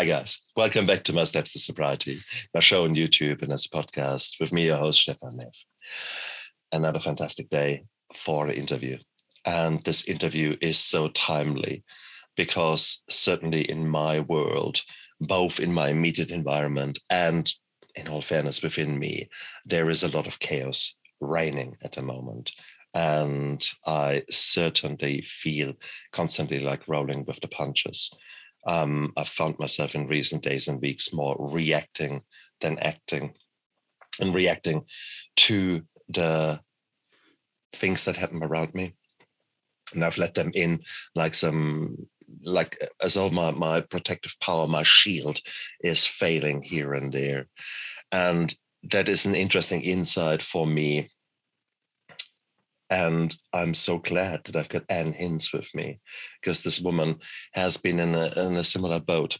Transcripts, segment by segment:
guys. Welcome back to My Steps to Sobriety, my show on YouTube and as a podcast with me, your host, Stefan Neff. Another fantastic day for the interview. And this interview is so timely because certainly in my world, both in my immediate environment and in all fairness within me, there is a lot of chaos reigning at the moment. And I certainly feel constantly like rolling with the punches. I've found myself in recent days and weeks more reacting than acting, and reacting to the things that happen around me. And I've let them in like as though my protective power, my shield is failing here and there. And that is an interesting insight for me. And I'm so glad that I've got Ann Hince with me, because this woman has been in a similar boat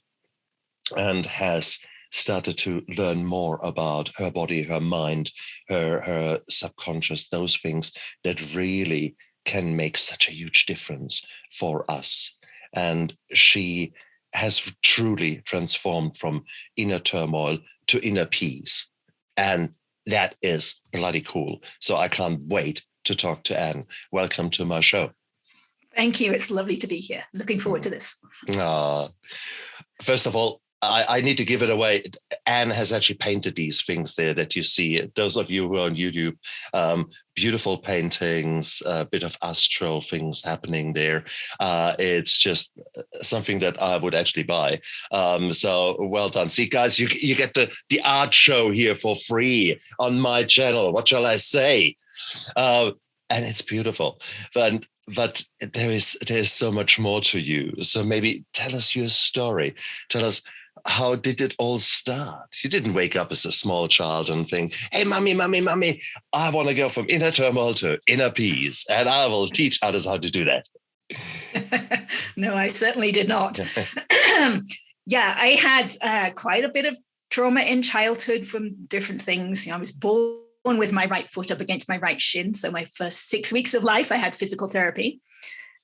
and has started to learn more about her body, her mind, her subconscious, those things that really can make such a huge difference for us. And she has truly transformed from inner turmoil to inner peace. And that is bloody cool. So I can't wait to talk to Ann. Welcome to my show. Thank you. It's lovely to be here. Looking forward to this. First of all, I need to give it away. Ann has actually painted these things there that you see. Those of you who are on YouTube, beautiful paintings, a bit of astral things happening there. It's just something that I would actually buy. So well done. See, guys, you get the art show here for free on my channel. What shall I say? And it's beautiful. But there is so much more to you. So maybe tell us your story. Tell us, how did it all start? You didn't wake up as a small child and think, hey, mommy, I want to go from inner turmoil to inner peace, and I will teach others how to do that. No, I certainly did not. Yeah, I had quite a bit of trauma in childhood from different things. I was born with my right foot up against my right shin. So my first 6 weeks of life, I had physical therapy.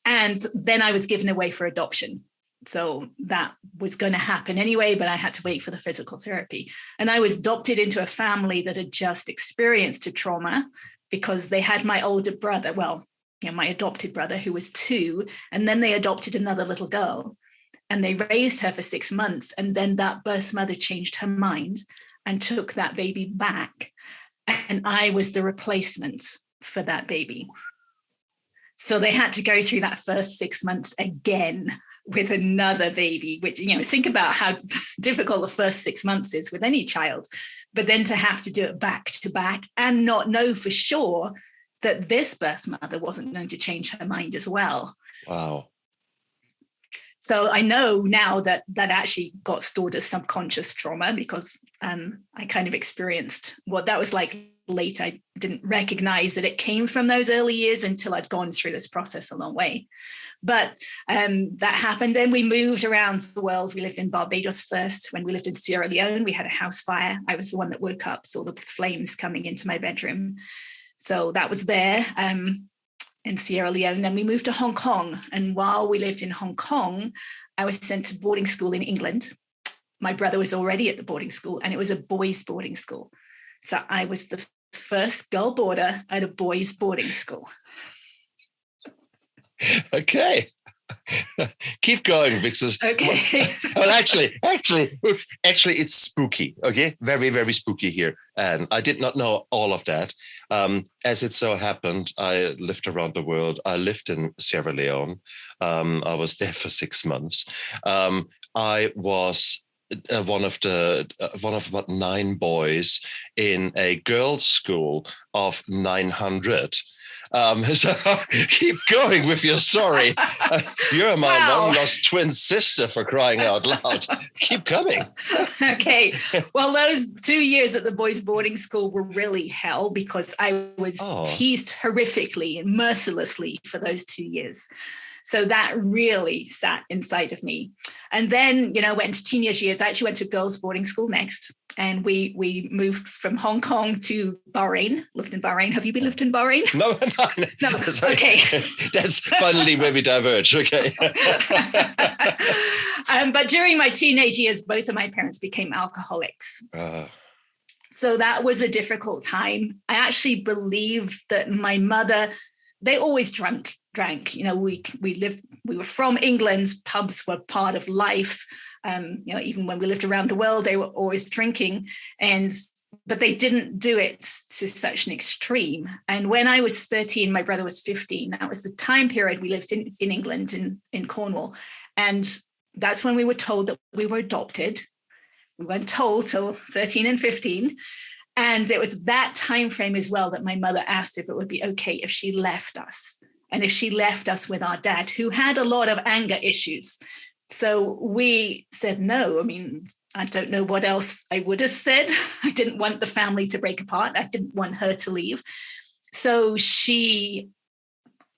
And then I was given away for adoption. So that was going to happen anyway, but I had to wait for the physical therapy. And I was adopted into a family that had just experienced a trauma because they had my older brother, my adopted brother, who was 2, and then they adopted another little girl and they raised her for 6 months. And then that birth mother changed her mind and took that baby back. And I was the replacement for that baby. So they had to go through that first 6 months again with another baby, which, think about how difficult the first 6 months is with any child, but then to have to do it back to back and not know for sure that this birth mother wasn't going to change her mind as well. Wow. So I know now that actually got stored as subconscious trauma because I kind of experienced what that was like later. I didn't recognize that it came from those early years until I'd gone through this process a long way. But that happened. Then we moved around the world. We lived in Barbados first. When we lived in Sierra Leone, we had a house fire. I was the one that woke up, saw the flames coming into my bedroom. So that was there. In Sierra Leone. Then we moved to Hong Kong. And while we lived in Hong Kong, I was sent to boarding school in England. My brother was already at the boarding school, and it was a boys' boarding school. So I was the first girl boarder at a boys' boarding school. Okay. Keep going, because okay. Well, actually, it's spooky. Okay, very, very spooky here, and I did not know all of that. As it so happened, I lived around the world. I lived in Sierra Leone. I was there for 6 months. I was one of about 9 boys in a girls' school of 900. So keep going with your story. You're my long lost twin sister, for crying out loud. Keep coming. Okay. Well, those 2 years at the boys' boarding school were really hell because I was teased horrifically and mercilessly for those 2 years. So that really sat inside of me. And then, went into teenage years. I actually went to girls' boarding school next. And we moved from Hong Kong to Bahrain, lived in Bahrain. Have you been lived in Bahrain? No. No. Okay. That's finally where we diverge. Okay. But during my teenage years, both of my parents became alcoholics. So that was a difficult time. I actually believe that my mother, they always drank. We were from England. Pubs were part of life. Even when we lived around the world, they were always drinking, but they didn't do it to such an extreme. And when I was 13, my brother was 15. That was the time period we lived in England, in Cornwall. And that's when we were told that we were adopted. We weren't told till 13 and 15. And it was that time frame as well that my mother asked if it would be okay if she left us. And if she left us with our dad, who had a lot of anger issues. So we said no. I mean, I don't know what else I would have said. I didn't want the family to break apart. I didn't want her to leave. So she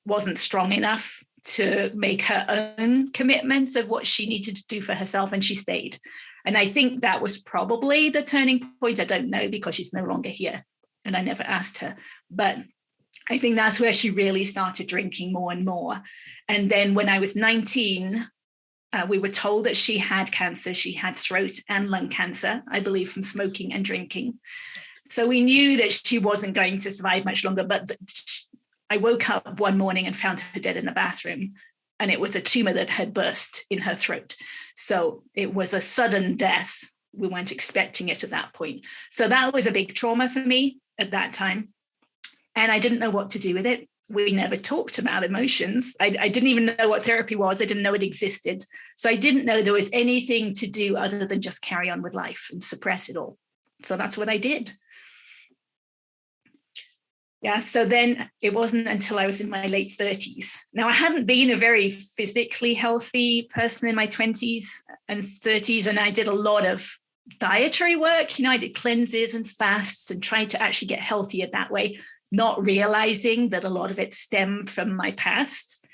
wasn't strong enough to make her own commitments of what she needed to do for herself, and she stayed. And I think that was probably the turning point. I don't know, because she's no longer here and I never asked her. But I think that's where she really started drinking more and more. And then when I was 19, we were told that she had cancer. She had throat and lung cancer, I believe, from smoking and drinking. So we knew that she wasn't going to survive much longer. But I woke up one morning and found her dead in the bathroom. And it was a tumor that had burst in her throat. So it was a sudden death. We weren't expecting it at that point. So that was a big trauma for me at that time. And I didn't know what to do with it. We never talked about emotions. I didn't even know what therapy was. I didn't know it existed. So I didn't know there was anything to do other than just carry on with life and suppress it all. So that's what I did. Yeah, so then it wasn't until I was in my late 30s. Now, I hadn't been a very physically healthy person in my 20s and 30s, and I did a lot of dietary work. I did cleanses and fasts and tried to actually get healthier that way, not realizing that a lot of it stemmed from my past.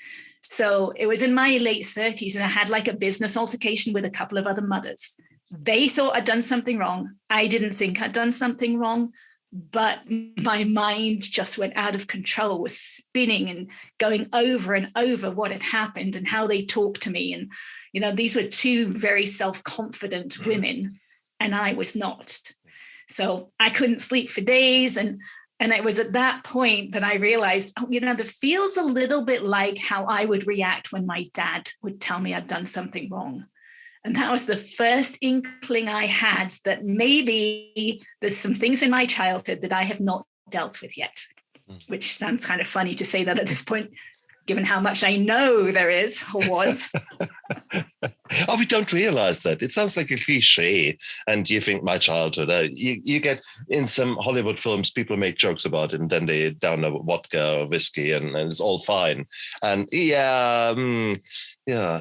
So it was in my late 30s, and I had like a business altercation with a couple of other mothers. They thought I'd done something wrong. I didn't think I'd done something wrong. But my mind just went out of control, was spinning and going over and over what had happened and how they talked to me. And, these were two very self-confident women, and I was not. So I couldn't sleep for days. And it was at that point that I realized, that feels a little bit like how I would react when my dad would tell me I'd done something wrong. And that was the first inkling I had that maybe there's some things in my childhood that I have not dealt with yet, which sounds kind of funny to say that at this point, given how much I know there is or was. Oh, we don't realize that. It sounds like a cliche. And you think my childhood, you get in some Hollywood films, people make jokes about it and then they down a vodka or whiskey and it's all fine. And yeah,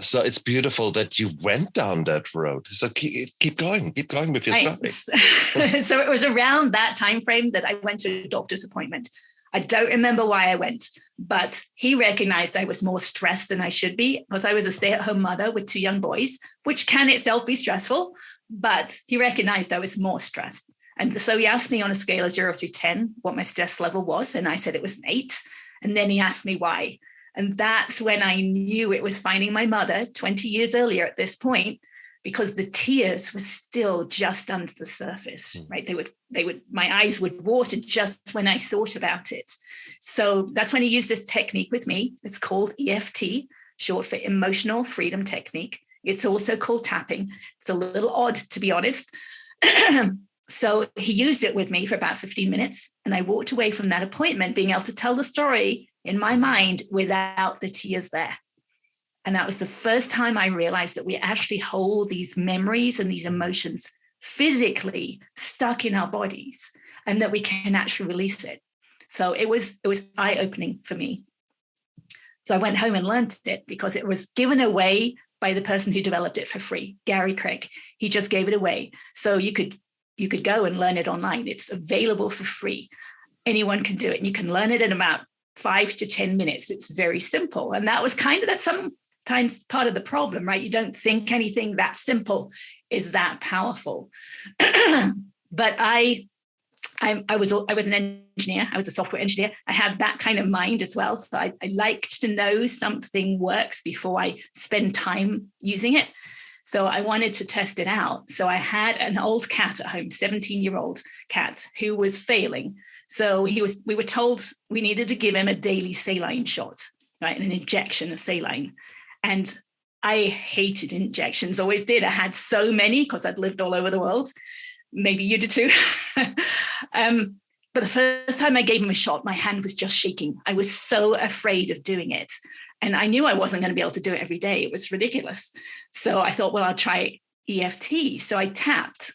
so it's beautiful that you went down that road. So keep going with your story. So it was around that time frame that I went to a doctor's appointment. I don't remember why I went, but he recognized I was more stressed than I should be because I was a stay-at-home mother with 2 young boys, which can itself be stressful, but he recognized I was more stressed. And so he asked me on a scale of 0 through 10 what my stress level was, and I said it was an 8. And then he asked me why. And that's when I knew it was finding my mother 20 years earlier at this point, because the tears were still just under the surface, right? My eyes would water just when I thought about it. So that's when he used this technique with me. It's called EFT, short for Emotional Freedom Technique. It's also called tapping. It's a little odd, to be honest. So he used it with me for about 15 minutes. And I walked away from that appointment being able to tell the story in my mind without the tears there. And that was the first time I realized that we actually hold these memories and these emotions physically stuck in our bodies and that we can actually release it. So it was eye-opening for me. So I went home and learned it because it was given away by the person who developed it for free, Gary Craig. He just gave it away. So you could go and learn it online. It's available for free. Anyone can do it. And you can learn it in about 5 to 10 minutes. It's very simple. And that's sometimes part of the problem, right? You don't think anything that simple is that powerful. But I was an engineer. I was a software engineer. I had that kind of mind as well. So I liked to know something works before I spend time using it. So I wanted to test it out. So I had an old cat at home, 17-year-old cat, who was failing. So we were told we needed to give him a daily saline shot, right? An injection of saline. And I hated injections, always did. I had so many because I'd lived all over the world. Maybe you did too. But the first time I gave him a shot, my hand was just shaking. I was so afraid of doing it. And I knew I wasn't going to be able to do it every day. It was ridiculous. So I thought, well, I'll try EFT. So I tapped.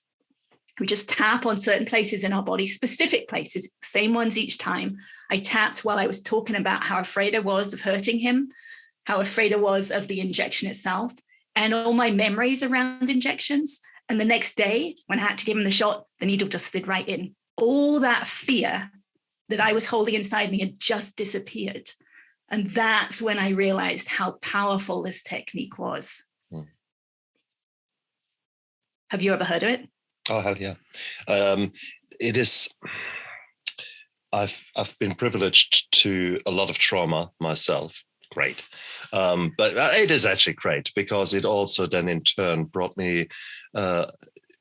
We just tap on certain places in our body, specific places, same ones each time. I tapped while I was talking about how afraid I was of hurting him, how afraid I was of the injection itself, and all my memories around injections. And the next day, when I had to give him the shot, the needle just slid right in. All that fear that I was holding inside me had just disappeared. And that's when I realized how powerful this technique was. Have you ever heard of it? Oh, hell yeah. It is. I've been privileged to a lot of trauma myself. Great. But it is actually great because it also then in turn brought me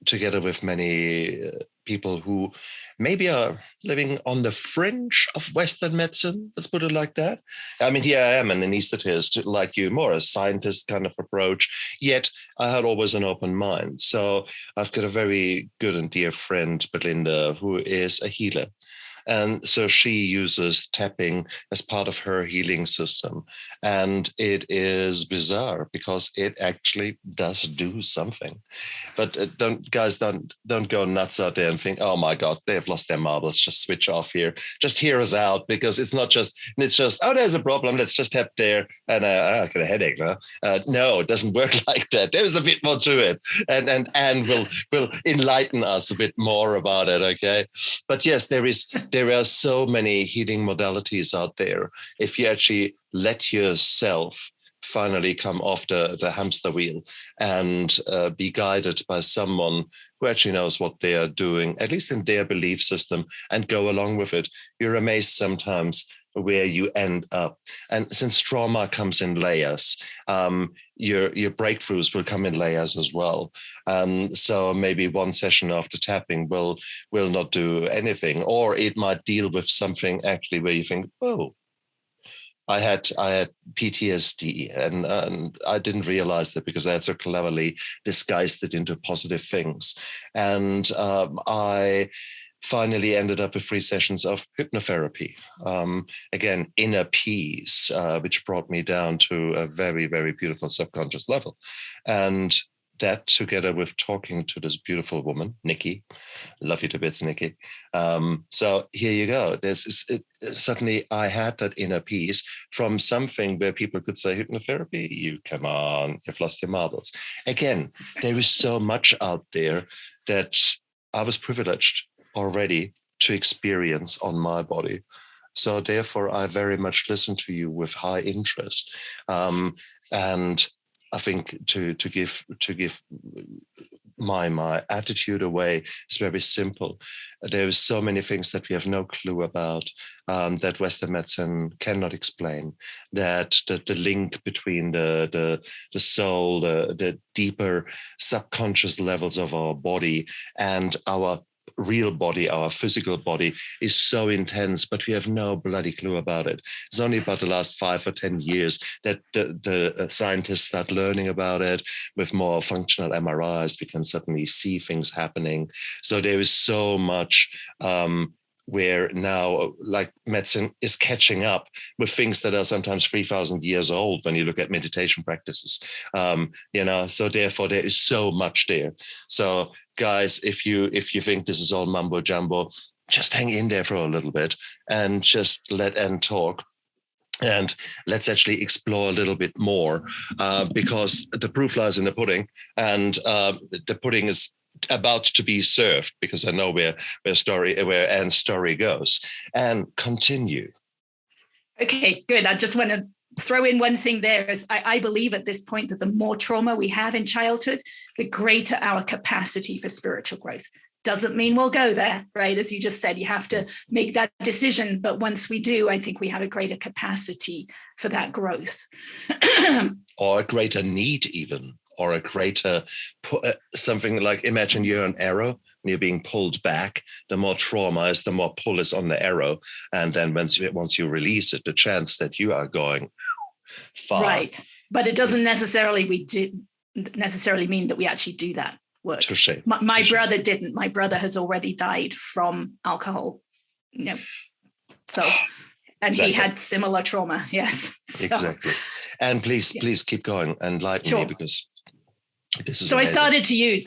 together with many people who maybe are living on the fringe of Western medicine, let's put it like that. I mean, here I am an anesthetist like you, more a scientist kind of approach, yet I had always an open mind. So I've got a very good and dear friend, Belinda, who is a healer. And so she uses tapping as part of her healing system. And it is bizarre because it actually does do something. But don't go nuts out there and think, oh my God, they've lost their marbles. Just switch off here. Just hear us out, because it's just, oh, there's a problem. Let's just tap there. And I get a headache now. No, it doesn't work like that. There's a bit more to it. And Anne will enlighten us a bit more about it. Okay. But yes, there are so many healing modalities out there. If you actually let yourself finally come off the hamster wheel and be guided by someone who actually knows what they are doing, at least in their belief system, and go along with it, you're amazed sometimes where you end up. And since trauma comes in layers, your breakthroughs will come in layers as well. So maybe one session after tapping will not do anything, or it might deal with something actually where you think, oh, I had PTSD and I didn't realize that because I had so cleverly disguised it into positive things. And I finally ended up with 3 sessions of hypnotherapy. Again, inner peace, which brought me down to a very, very beautiful subconscious level. And that, together with talking to this beautiful woman, Nikki, love you to bits, Nikki. So here you go. Suddenly I had that inner peace from something where people could say, hypnotherapy, you come on, you've lost your marbles. Again, there is so much out there that I was privileged already to experience on my body. So therefore, I very much listen to you with high interest. And I think to give my attitude away is very simple. There are so many things that we have no clue about, that Western medicine cannot explain, that the link between the soul, the deeper subconscious levels of our body and our real body, our physical body, is so intense, but we have no bloody clue about it. It's only about the last 5 or 10 years that the scientists start learning about it. With more functional MRIs, we can suddenly see things happening. So there is so much where now, like, medicine is catching up with things that are sometimes 3,000 years old when you look at meditation practices. So therefore there is so much there. So guys, if you think this is all mumbo jumbo, just hang in there for a little bit and just let Ann talk. And let's actually explore a little bit more, because the proof lies in the pudding, and the pudding is about to be served, because I know where Ann's story goes. And continue. Okay, good. I just want to throw in one thing there. Is I believe at this point that the more trauma we have in childhood, the greater our capacity for spiritual growth. Doesn't mean we'll go there, right? As you just said, you have to make that decision. But once we do, I think we have a greater capacity for that growth. Or a greater need even, or a greater, something like, imagine you're an arrow and you're being pulled back. The more trauma is, the more pull is on the arrow. And then once you release it, the chance that you are going far. Right. But it doesn't necessarily mean that we actually do that work. Touché. My brother didn't. My brother has already died from alcohol. So, and exactly. He had similar trauma. Yes. So, exactly. And please keep going and enlighten me, because this is. So amazing.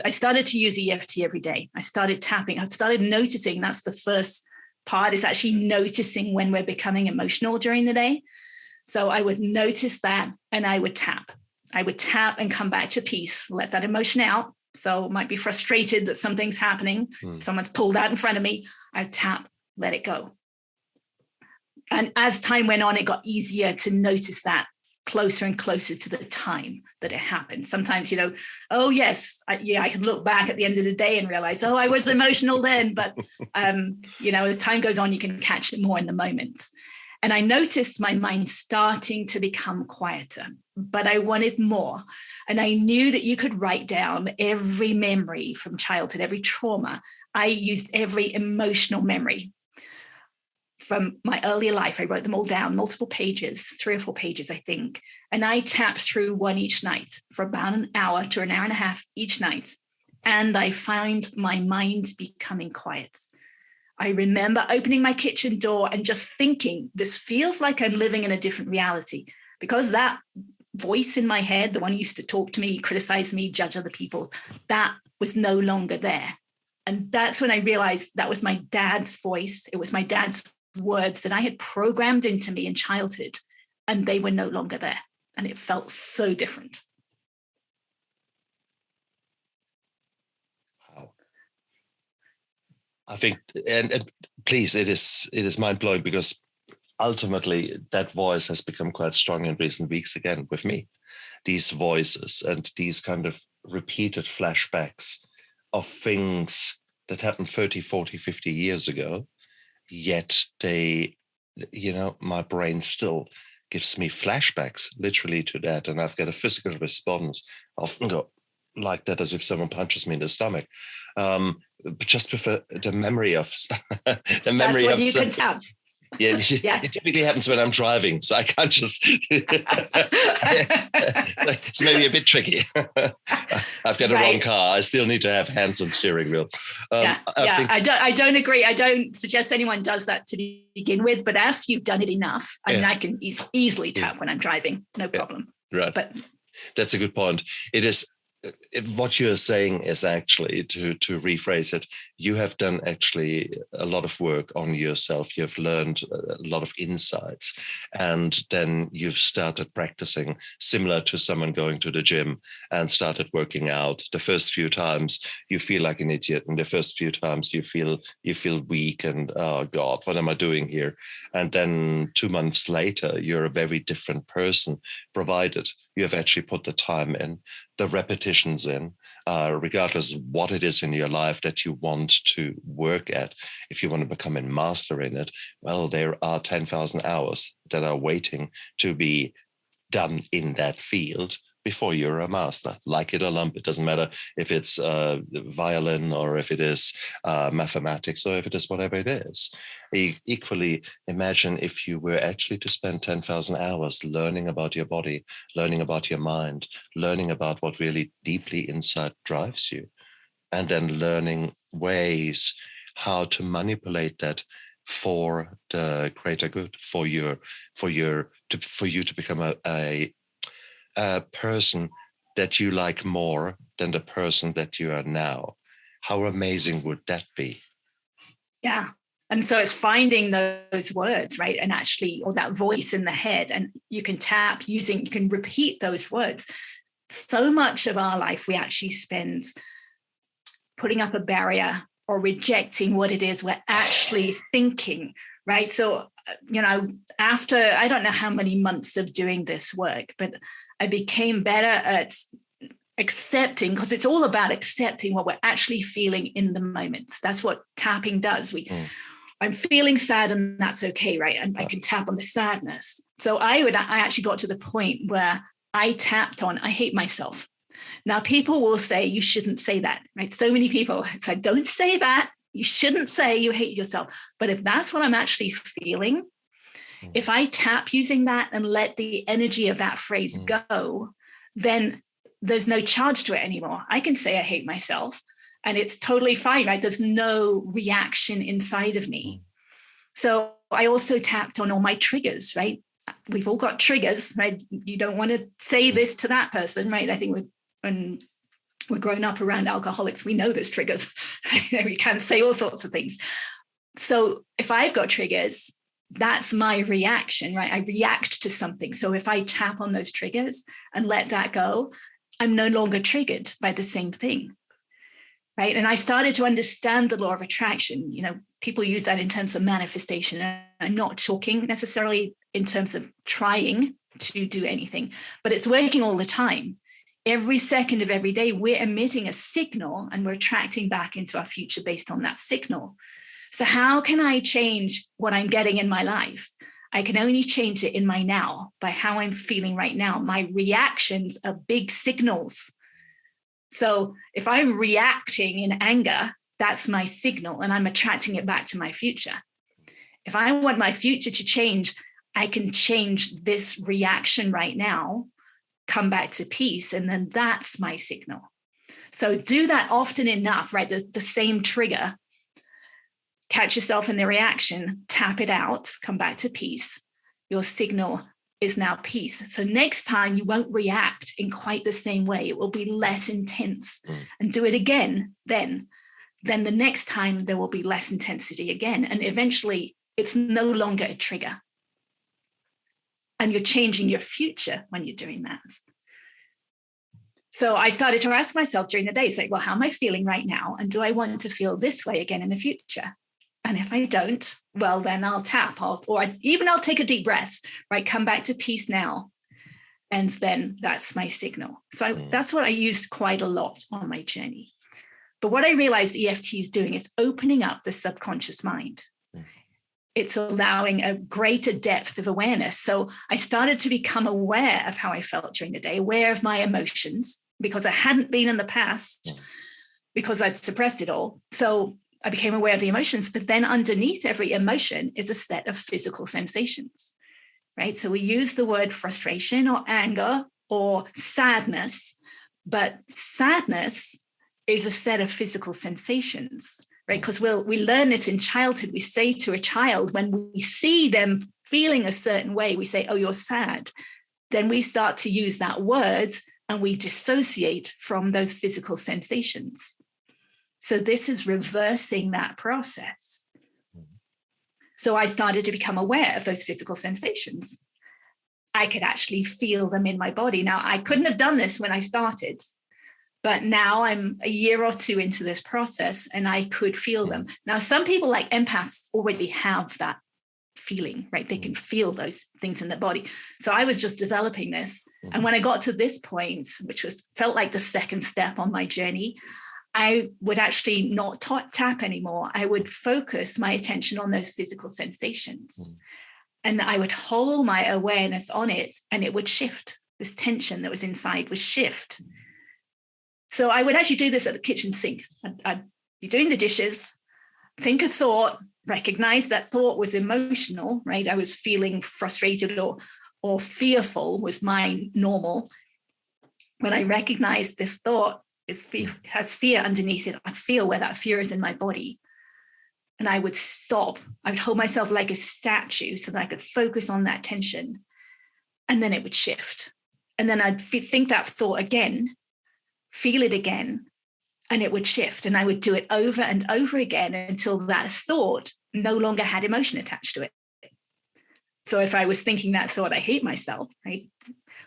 I started to use EFT every day. I started tapping. I started noticing. That's the first part, is actually noticing when we're becoming emotional during the day. So I would notice that, and I would tap. I would tap and come back to peace, let that emotion out. So I might be frustrated that something's happening. Someone's pulled out in front of me. I tap, let it go. And as time went on, it got easier to notice that closer and closer to the time that it happened. Sometimes, oh yes, I can look back at the end of the day and realize, oh, I was emotional then. But, as time goes on, you can catch it more in the moment. And I noticed my mind starting to become quieter, but I wanted more. And I knew that you could write down every memory from childhood, every trauma. I used every emotional memory from my earlier life. I wrote them all down, multiple pages, 3 or 4 pages, I think. And I tapped through one each night for about an hour to an hour and a half each night. And I found my mind becoming quiet. I remember opening my kitchen door and just thinking, this feels like I'm living in a different reality, because that voice in my head, the one who used to talk to me, criticize me, judge other people, that was no longer there. And that's when I realized that was my dad's voice. It was my dad's words that I had programmed into me in childhood, and they were no longer there. And it felt so different. Wow. I think, and please, it is mind-blowing, because ultimately that voice has become quite strong in recent weeks again with me. These voices and these kind of repeated flashbacks of things that happened 30, 40, 50 years ago, yet they, my brain still gives me flashbacks literally to that. And I've got a physical response. I often go like that, as if someone punches me in the stomach. Just with the memory of the memory. That's what you can tap. Yeah, it typically happens when I'm driving, so I can't just. It's maybe a bit tricky. I've got a wrong car. I still need to have hands on steering wheel. I don't agree. I don't suggest anyone does that to begin with, but after you've done it enough, I can easily tap when I'm driving, no problem. Right, but that's a good point. It is. What you're saying is actually, to rephrase it, you have done actually a lot of work on yourself. You've learned a lot of insights, and then you've started practicing, similar to someone going to the gym and started working out. The first few times you feel like an idiot, and the first few times you feel weak and, oh God, what am I doing here? And then 2 months later, you're a very different person, provided you have actually put the time in, the repetitions in, regardless of what it is in your life that you want to work at. If you want to become a master in it, well, there are 10,000 hours that are waiting to be done in that field before you're a master. Like it or lump, it doesn't matter if it's violin or if it is mathematics or if it is whatever it is. Equally, imagine if you were actually to spend 10,000 hours learning about your body, learning about your mind, learning about what really deeply inside drives you, and then learning ways how to manipulate that for the greater good, for you to become a person that you like more than the person that you are now. How amazing would that be? Yeah. And so it's finding those words, right? And actually, or that voice in the head, and you can you can repeat those words. So much of our life, we actually spend putting up a barrier or rejecting what it is we're actually thinking, right? So, after, I don't know how many months of doing this work, but I became better at accepting, because it's all about accepting what we're actually feeling in the moment. That's what tapping does. I'm feeling sad, and that's okay, right? And I can tap on the sadness. So I actually got to the point where I tapped on, I hate myself. Now, people will say, you shouldn't say that, right? So many people say, don't say that. You shouldn't say you hate yourself. But if that's what I'm actually feeling, if I tap using that and let the energy of that phrase go, then there's no charge to it anymore. I can say I hate myself and it's totally fine, right? There's no reaction inside of me. So I also tapped on all my triggers, right? We've all got triggers, right? You don't want to say this to that person, right? I think when we're growing up around alcoholics, we know there's triggers. We can say all sorts of things. So if I've got triggers, that's my reaction, right? I react to something. So if I tap on those triggers and let that go, I'm no longer triggered by the same thing, right? And I started to understand the law of attraction. You know, people use that in terms of manifestation. I'm not talking necessarily in terms of trying to do anything, but it's working all the time. Every second of every day, we're emitting a signal and we're attracting back into our future based on that signal. So how can I change what I'm getting in my life? I can only change it in my now by how I'm feeling right now. My reactions are big signals. So if I'm reacting in anger, that's my signal and I'm attracting it back to my future. If I want my future to change, I can change this reaction right now, come back to peace, and then that's my signal. So do that often enough, right? The same trigger. Catch yourself in the reaction, tap it out, come back to peace. Your signal is now peace. So next time you won't react in quite the same way. It will be less intense. And do it again, then the next time there will be less intensity again. And eventually it's no longer a trigger. And you're changing your future when you're doing that. So I started to ask myself during the day, say, well, how am I feeling right now? And do I want to feel this way again in the future? And if I don't, well, then I'll tap, I'll take a deep breath, right? Come back to peace now. And then that's my signal. So that's what I used quite a lot on my journey. But what I realized EFT is doing is opening up the subconscious mind. It's allowing a greater depth of awareness. So I started to become aware of how I felt during the day, aware of my emotions, because I hadn't been in the past, because I'd suppressed it all. So I became aware of the emotions, but then underneath every emotion is a set of physical sensations, right? So we use the word frustration or anger or sadness, but sadness is a set of physical sensations, right? Because we learn this in childhood. We say to a child, when we see them feeling a certain way, we say, oh, you're sad. Then we start to use that word and we dissociate from those physical sensations. So this is reversing that process. So I started to become aware of those physical sensations. I could actually feel them in my body. Now, I couldn't have done this when I started, but now I'm a year or two into this process and I could feel them. Now, some people like empaths already have that feeling, right? They can feel those things in their body. So I was just developing this. And when I got to this point, which felt like the second step on my journey, I would actually not tap anymore. I would focus my attention on those physical sensations. And I would hold my awareness on it and it would shift. This tension that was inside would shift. So I would actually do this at the kitchen sink. I'd be doing the dishes, think a thought, recognize that thought was emotional, right? I was feeling frustrated or fearful was my normal. When I recognized this thought, has fear underneath it, I'd feel where that fear is in my body. And I would stop. I would hold myself like a statue so that I could focus on that tension. And then it would shift. And then I'd think that thought again, feel it again, and it would shift. And I would do it over and over again until that thought no longer had emotion attached to it. So if I was thinking that thought, I hate myself, right,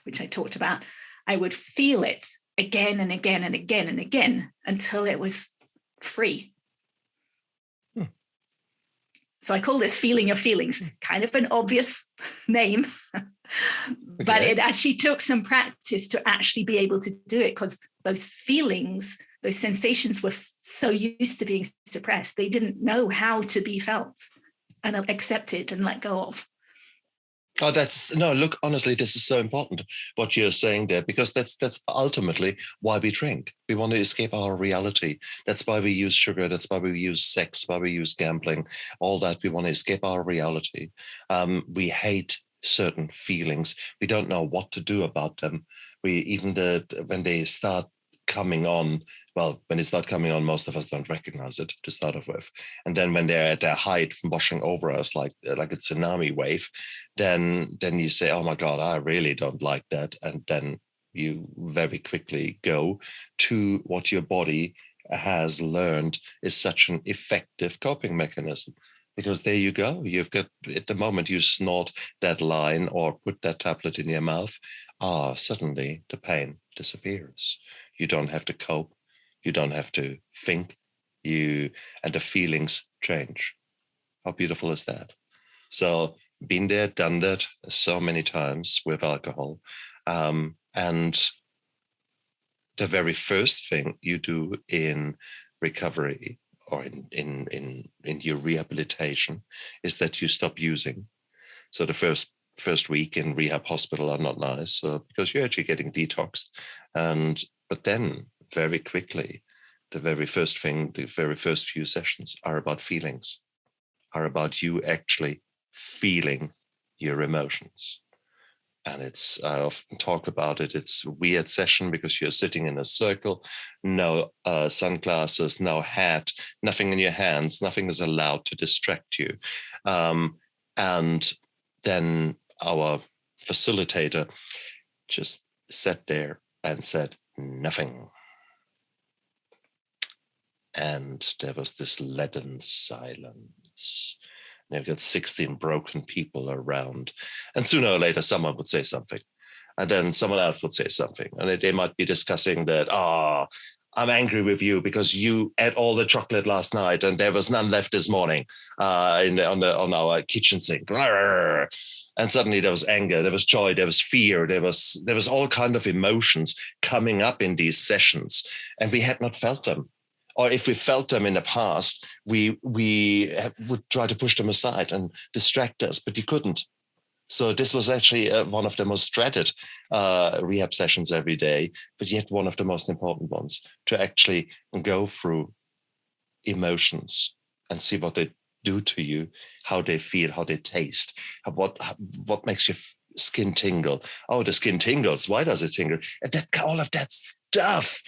which I talked about, I would feel it again and again and again and again until it was free. So I call this feeling your feelings, kind of an obvious name, But it actually took some practice to actually be able to do it, because those feelings, those sensations were so used to being suppressed. They didn't know how to be felt and accepted and let go of. Oh, look, honestly, this is so important, what you're saying there, because that's ultimately why we drink. We want to escape our reality. That's why we use sugar. That's why we use sex, why we use gambling, all that. We want to escape our reality. We hate certain feelings. We don't know what to do about them. When they start coming on, most of us don't recognize it to start off with. And then when they're at their height, washing over us like a tsunami wave, then you say, oh my God, I really don't like that. And then you very quickly go to what your body has learned is such an effective coping mechanism. Because there you go. You've got, at the moment you snort that line or put that tablet in your mouth, suddenly the pain disappears. You don't have to cope. You don't have to think. And the feelings change. How beautiful is that? So been there, done that so many times with alcohol. And the very first thing you do in recovery or in your rehabilitation is that you stop using. So the first week in rehab hospital are not nice because you're actually getting detoxed. But then very quickly, the very first few sessions are about feelings, are about you actually feeling your emotions. And I often talk about it. It's a weird session because you're sitting in a circle, no sunglasses, no hat, nothing in your hands, nothing is allowed to distract you. And then our facilitator just sat there and said nothing. And there was this leaden silence. They've got 16 broken people around. And sooner or later, someone would say something. And then someone else would say something. And they might be discussing that, I'm angry with you because you ate all the chocolate last night and there was none left this morning on our kitchen sink. And suddenly there was anger, there was joy, there was fear, there was all kind of emotions coming up in these sessions. And we had not felt them. Or if we felt them in the past, we would try to push them aside and distract us, but you couldn't. So this was actually one of the most dreaded rehab sessions every day, but yet one of the most important ones, to actually go through emotions and see what they do to you, how they feel, how they taste, what makes your skin tingle. Oh, the skin tingles. Why does it tingle? All of that stuff.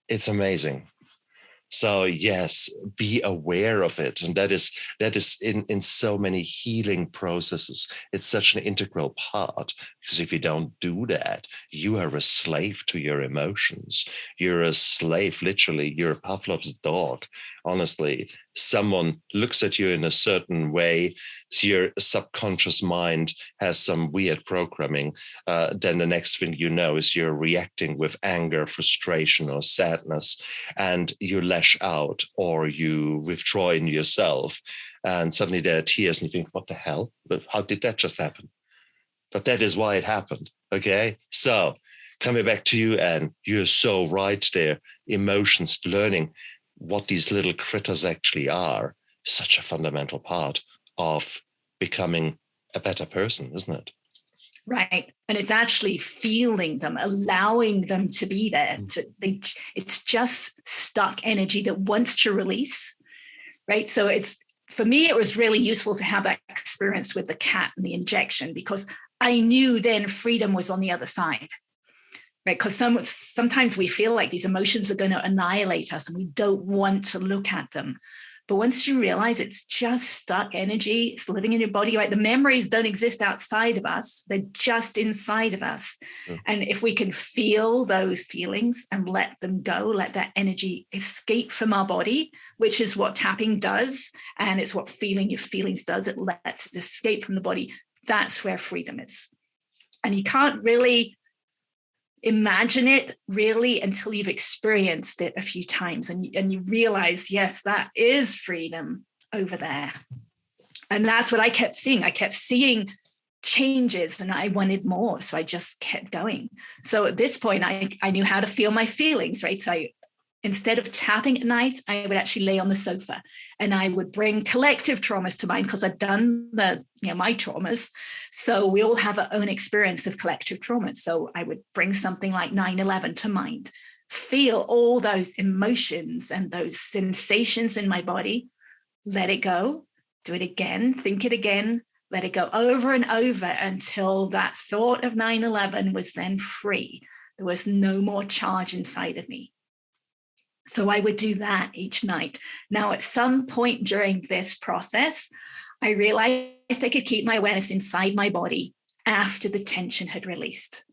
It's amazing. So yes, be aware of it. And that is in so many healing processes. It's such an integral part, because if you don't do that, you are a slave to your emotions. You're a slave, literally. You're Pavlov's dog. Honestly, someone looks at you in a certain way, so your subconscious mind has some weird programming. Then the next thing you know is you're reacting with anger, frustration, or sadness, and you lash out or you withdraw in yourself. And suddenly there are tears, and you think, what the hell? But how did that just happen? But that is why it happened. Okay. So coming back to you, Anne, you're so right there. Emotions, learning what these little critters actually are, such a fundamental part of becoming a better person, isn't it? Right. And it's actually feeling them, allowing them to be there. It's just stuck energy that wants to release. Right. So for me, it was really useful to have that experience with the cat and the injection, because I knew then freedom was on the other side. Right. Because sometimes we feel like these emotions are going to annihilate us and we don't want to look at them. But once you realize it's just stuck energy, it's living in your body, right? The memories don't exist outside of us. They're just inside of us. Mm. And if we can feel those feelings and let them go, let that energy escape from our body, which is what tapping does. And it's what feeling your feelings does. It lets it escape from the body. That's where freedom is. And you can't really imagine it really until you've experienced it a few times and you realize, yes, that is freedom over there. And that's what I kept seeing. I kept seeing changes and I wanted more. So I just kept going. So at this point, I knew how to feel my feelings, right? So instead of tapping at night, I would actually lay on the sofa and I would bring collective traumas to mind because I'd done my traumas. So we all have our own experience of collective traumas. So I would bring something like 9/11 to mind, feel all those emotions and those sensations in my body, let it go, do it again, think it again, let it go over and over until that thought of 9/11 was then free. There was no more charge inside of me. So I would do that each night. Now, at some point during this process, I realized I could keep my awareness inside my body after the tension had released.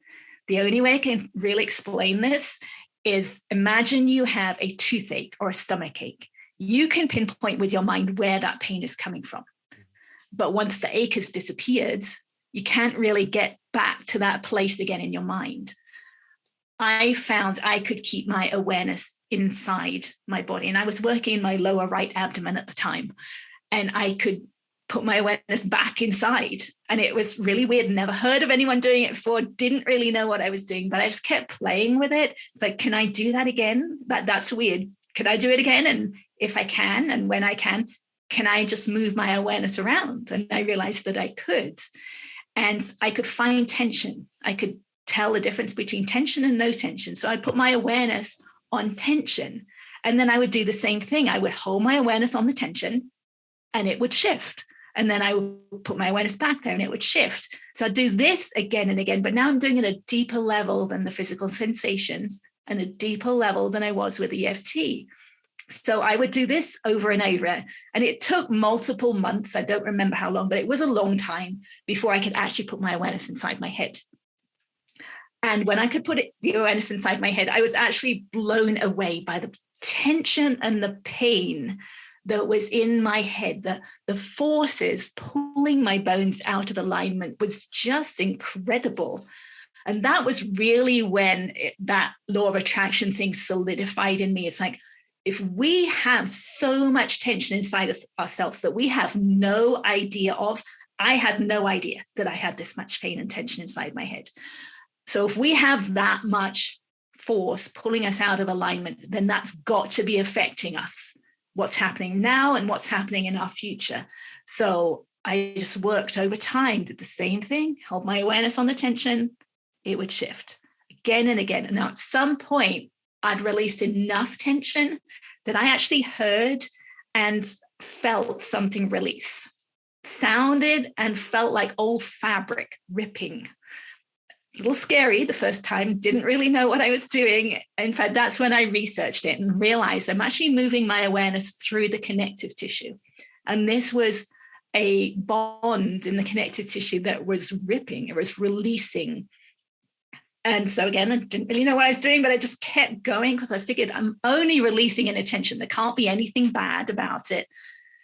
The only way I can really explain this is imagine you have a toothache or a stomach ache. You can pinpoint with your mind where that pain is coming from. But once the ache has disappeared, you can't really get back to that place again in your mind. I found I could keep my awareness inside my body. And I was working in my lower right abdomen at the time. And I could put my awareness back inside. And it was really weird. Never heard of anyone doing it before. Didn't really know what I was doing, but I just kept playing with it. It's like, can I do that again? That's weird. Could I do it again? And if I can, and when I can I just move my awareness around? And I realized that I could. And I could find tension. I could tell the difference between tension and no tension. So I'd put my awareness on tension. And then I would do the same thing. I would hold my awareness on the tension and it would shift. And then I would put my awareness back there and it would shift. So I'd do this again and again, but now I'm doing it at a deeper level than the physical sensations and a deeper level than I was with EFT. So I would do this over and over. And it took multiple months. I don't remember how long, but it was a long time before I could actually put my awareness inside my head. And when I could put the awareness inside my head, I was actually blown away by the tension and the pain that was in my head. The forces pulling my bones out of alignment was just incredible. And that was really when that law of attraction thing solidified in me. It's like, if we have so much tension inside of ourselves that we have no idea of, I had no idea that I had this much pain and tension inside my head. So if we have that much force pulling us out of alignment, then that's got to be affecting us, what's happening now and what's happening in our future. So I just worked over time, did the same thing, held my awareness on the tension, it would shift again and again. And now at some point, I'd released enough tension that I actually heard and felt something release. Sounded and felt like old fabric ripping. A little scary the first time, didn't really know what I was doing. In fact, that's when I researched it and realized I'm actually moving my awareness through the connective tissue. And this was a bond in the connective tissue that was ripping, it was releasing. And so again, I didn't really know what I was doing, but I just kept going because I figured I'm only releasing an attention. There can't be anything bad about it.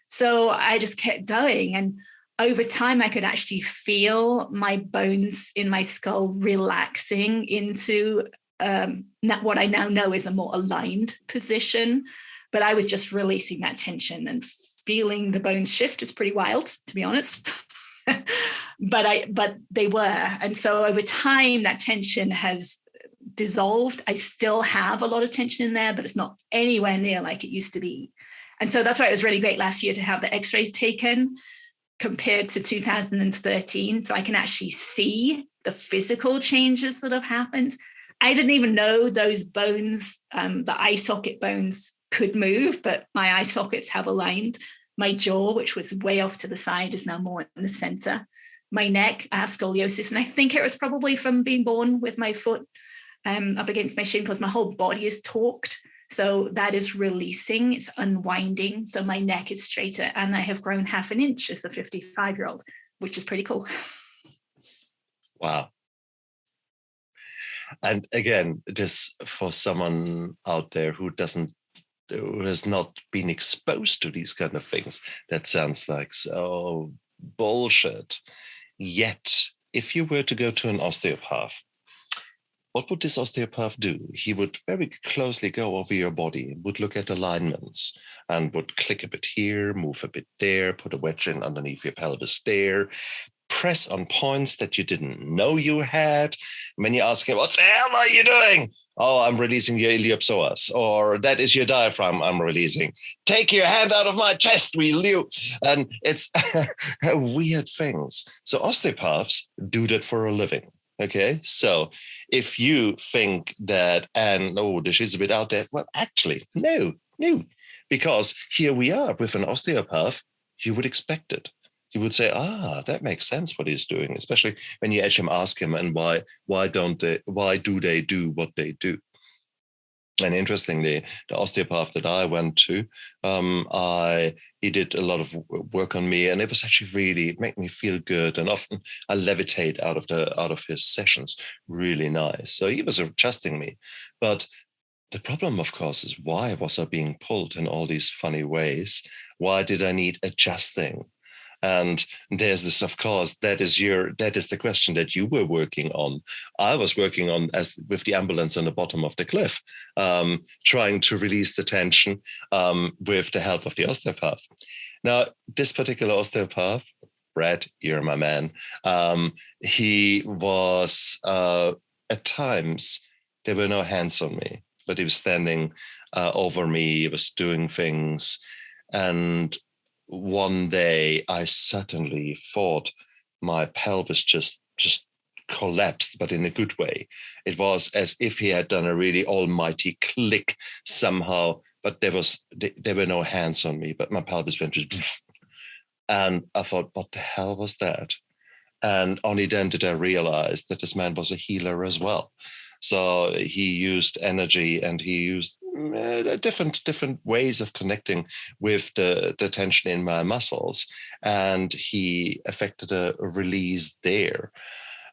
So I just kept going. And over time, I could actually feel my bones in my skull relaxing into what I now know is a more aligned position. But I was just releasing that tension and feeling the bones shift. Is pretty wild, to be honest. But they were. And so over time, that tension has dissolved. I still have a lot of tension in there, but it's not anywhere near like it used to be. And so that's why it was really great last year to have the x-rays taken compared to 2013. So I can actually see the physical changes that have happened. I didn't even know those bones, the eye socket bones could move, but my eye sockets have aligned. My jaw, which was way off to the side, is now more in the center. My neck, I have scoliosis, and I think it was probably from being born with my foot up against my shin because my whole body is torqued. So that is releasing, it's unwinding. So my neck is straighter and I have grown 1/2 inch as a 55-year-old, which is pretty cool. Wow. And again, just for someone out there who has not been exposed to these kind of things, that sounds like so bullshit. Yet, if you were to go to an osteopath, what would this osteopath do? He would very closely go over your body, would look at alignments and would click a bit here, move a bit there, put a wedge in underneath your pelvis there, press on points that you didn't know you had. When you ask him, what the hell are you doing? Oh, I'm releasing your iliopsoas, or that is your diaphragm I'm releasing. Take your hand out of my chest, will you? And it's weird things. So osteopaths do that for a living. Okay, so if you think that, and oh, this is a bit out there, well, actually, no, because here we are with an osteopath, you would expect it. You would say, that makes sense what he's doing, especially when you actually ask him, and why do they do what they do? And interestingly, the osteopath that I went to, he did a lot of work on me, and it was actually really make me feel good. And often I levitate out of his sessions, really nice. So he was adjusting me, but the problem, of course, is why was I being pulled in all these funny ways? Why did I need adjusting? And there's this, of course, that is the question that you were working on. I was working on with the ambulance on the bottom of the cliff, trying to release the tension with the help of the osteopath. Now, this particular osteopath, Brad, you're my man. He was at times there were no hands on me, but he was standing over me. He was doing things, and one day I suddenly thought my pelvis just collapsed, but in a good way. It was as if he had done a really almighty click somehow, but there were no hands on me, but my pelvis went just, and I thought, what the hell was that? And only then did I realize that this man was a healer as well. So he used energy, and he used different ways of connecting with the tension in my muscles, and he affected a release there.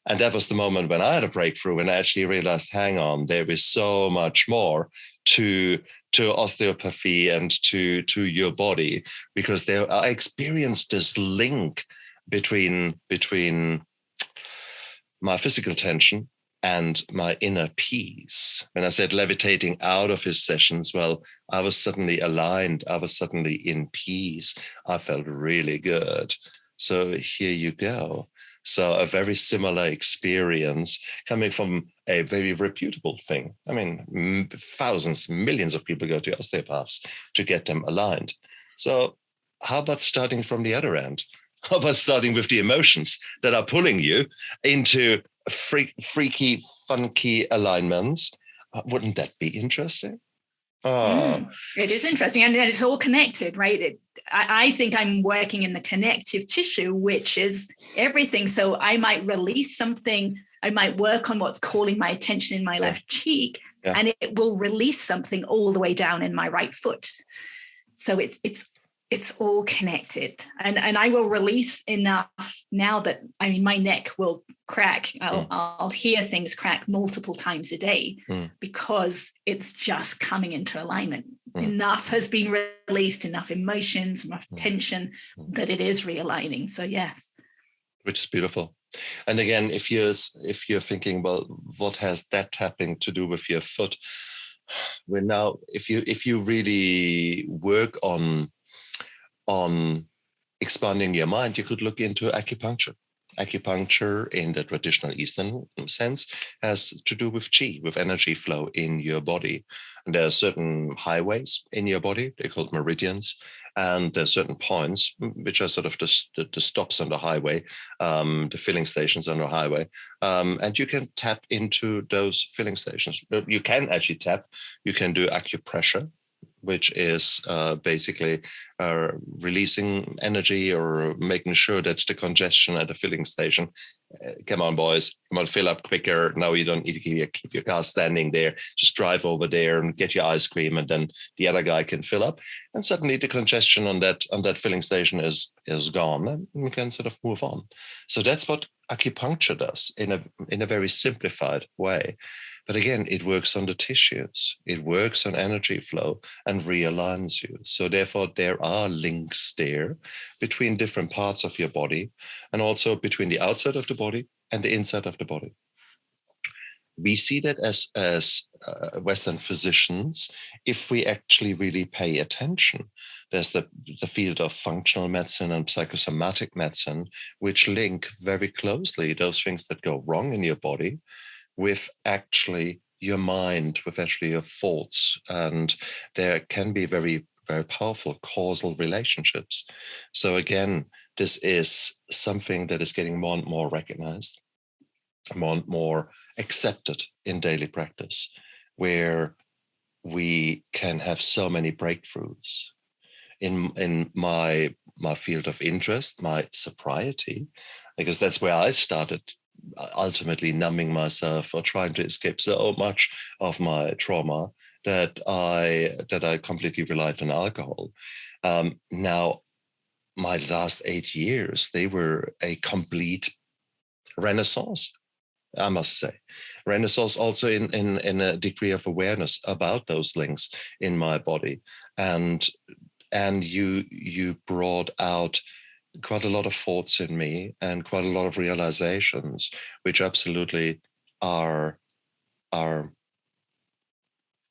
And that was the moment when I had a breakthrough, and I actually realized, hang on, there is so much more to osteopathy and to your body, because I experienced this link between my physical tension and my inner peace. When I said levitating out of his sessions, well, I was suddenly aligned. I was suddenly in peace. I felt really good. So here you go. So a very similar experience coming from a very reputable thing. I mean, thousands, millions of people go to osteopaths to get them aligned. So how about starting from the other end? How about starting with the emotions that are pulling you into freaky, funky alignments? Wouldn't that be interesting? It is interesting, and it's all connected, right? I think I'm working in the connective tissue, which is everything. So I might release something. I might work on what's calling my attention in my left cheek, and it will release something all the way down in my right foot. So it's all connected, and I will release enough now that, I mean, my neck will crack. I'll hear things crack multiple times a day because it's just coming into alignment. Enough has been released, enough emotions, enough tension that it is realigning. So yes, which is beautiful. And again, if you're thinking, well, what has that tapping to do with your foot? Well, now, if you really work on expanding your mind, you could look into acupuncture. Acupuncture, in the traditional Eastern sense, has to do with chi, with energy flow in your body. And there are certain highways in your body, they're called meridians, and there are certain points, which are sort of the stops on the highway, the filling stations on the highway. And you can tap into those filling stations. You can actually tap, you can do acupressure, which is basically releasing energy or making sure that the congestion at the filling station, come on, boys, come on, fill up quicker. Now you don't need to keep your car standing there. Just drive over there and get your ice cream, and then the other guy can fill up. And suddenly the congestion on that filling station is gone, and we can sort of move on. So that's what acupuncture does in a very simplified way. But again, it works on the tissues. It works on energy flow and realigns you. So therefore, there are links there between different parts of your body, and also between the outside of the body and the inside of the body. We see that as Western physicians, if we actually really pay attention. There's the field of functional medicine and psychosomatic medicine, which link very closely those things that go wrong in your body with actually your mind, with actually your thoughts. And there can be very, very powerful causal relationships. So again, this is something that is getting more and more recognized, more and more accepted in daily practice, where we can have so many breakthroughs. In my field of interest, my sobriety, because that's where I started ultimately numbing myself or trying to escape so much of my trauma that I completely relied on alcohol. Now, my last 8 years, they were a complete renaissance, I must say. Renaissance also in a degree of awareness about those links in my body. And you brought out quite a lot of thoughts in me and quite a lot of realizations, which absolutely are